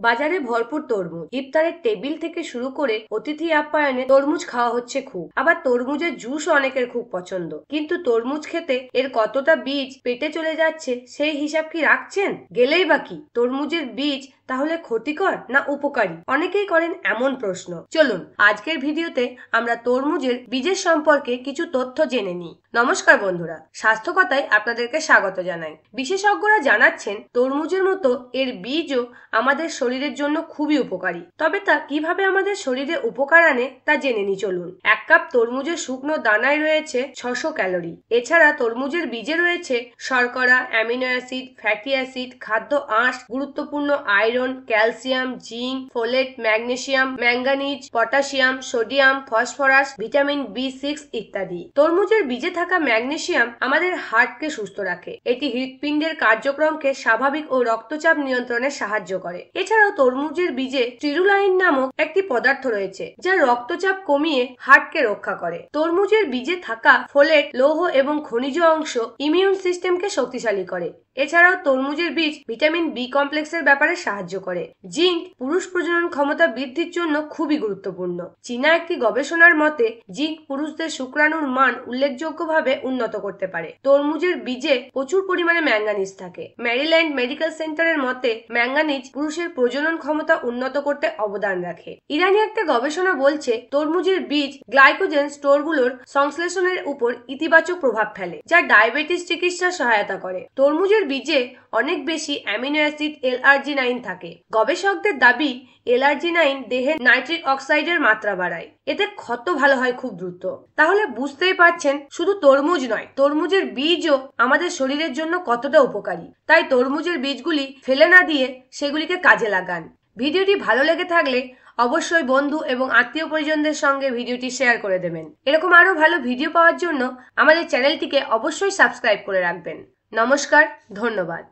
বাজারে ভরপুর তরমুজ। ইফতারের টেবিল থেকে শুরু করে অতিথি আপ্যায়নে তরমুজ খাওয়া হচ্ছে খুব। আবার তরমুজের জুসও অনেকের খুব পছন্দ। কিন্তু তরমুজ খেতে এর কতটা বীজ পেটে চলে যাচ্ছে সেই হিসাব কি রাখছেন? গেলেই বা কি, তরমুজের বীজ তাহলে ক্ষতিকর না উপকারী? অনেকেই করেন এমন প্রশ্ন। চলুন আজকের ভিডিওতে আমরা তরমুজের বীজের সম্পর্কে কিছু তথ্য জেনে নিই। নমস্কার বন্ধুরা, স্বাস্থ্য কথায় আপনাদেরকে স্বাগত জানাই। বিশেষজ্ঞরা জানাচ্ছেন তরমুজের মতো এর বীজও আমাদের শরীরের জন্য খুবই উপকারী। তবে তা কিভাবে আমাদের শরীরে উপকার আনে তা জেনে নিই চলুন। 1 কাপ তরমুজের শুকনো দানায় রয়েছে 600 ক্যালোরি। এছাড়া তরমুজের বীজে রয়েছে শর্করা, অ্যামিনো অ্যাসিড, ফ্যাটি অ্যাসিড, খাদ্য আঁশ, গুরুত্বপূর্ণ iron, calcium, zinc, folate, magnesium, manganese, potassium, sodium, phosphorus, vitamin B6 ইত্যাদি। তরমুজের বীজে থাকা ম্যাগনেসিয়াম আমাদের হার্টকে সুস্থ রাখে। এটি হৃৎপিণ্ডের কার্যক্রমকে স্বাভাবিক ও রক্তচাপ নিয়ন্ত্রণে সাহায্য করে। এছাড়াও তরমুজের বীজে ট্রিরুলাইন নামক একটি পদার্থ রয়েছে যা রক্তচাপ কমিয়ে হার্টকে রক্ষা করে। তরমুজের বীজে থাকা ফোলেট, লৌহ এবং খনিজ অংশ ইমিউন সিস্টেমকে শক্তিশালী করে। এছাড়াও তরমুজের বীজ ভিটামিন B কমপ্লেক্সের ব্যাপারে সাহায্য করে। জিঙ্ক পুরুষ প্রজনন ক্ষমতা বৃদ্ধির জন্য খুবই গুরুত্বপূর্ণ। চীনা একটি গবেষণার মতে জিঙ্ক পুরুষদের শুক্রাণুর মান উল্লেখযোগ্যভাবে উন্নত করতে পারে। তরমুজের বীজে প্রচুর পরিমাণে ম্যাঙ্গানিজ থাকে। ম্যারিল্যান্ড মেডিকেল সেন্টারের মতে ম্যাঙ্গানিজ পুরুষের প্রজনন ক্ষমতা উন্নত করতে অবদান রাখে। ইরানি একটা গবেষণা বলছে তরমুজের বীজ গ্লাইকোজেন স্টোরগুলোর সংশ্লেষণের উপর ইতিবাচক প্রভাব ফেলে, যা ডায়াবেটিস চিকিৎসায় সহায়তা করে। তরমুজের বীজে অনেক বেশি অ্যামিনো অ্যাসিড L-আর্জিনাইন থাকে। গবেষকদের দাবি L-আর্জিনাইন দেহে নাইট্রিক অক্সাইডের মাত্রা বাড়ায়। এতে ক্ষত ভালো হয় খুব দ্রুত। তাহলে বুঝতেই পারছেন শুধু তরমুজ নয়, তরমুজের বীজও আমাদের শরীরের জন্য কতটা উপকারী। তাই তরমুজের বীজগুলি ফেলে না দিয়ে সেগুলিকে কাজে লাগান। ভিডিওটি ভালো লেগে থাকলে অবশ্যই বন্ধু এবং আত্মীয় পরিজনদের সঙ্গে ভিডিওটি শেয়ার করে দেবেন। এরকম আরো ভালো ভিডিও পাওয়ার জন্য আমাদের চ্যানেলটিকে অবশ্যই সাবস্ক্রাইব করে রাখবেন। নমস্কার, ধন্যবাদ।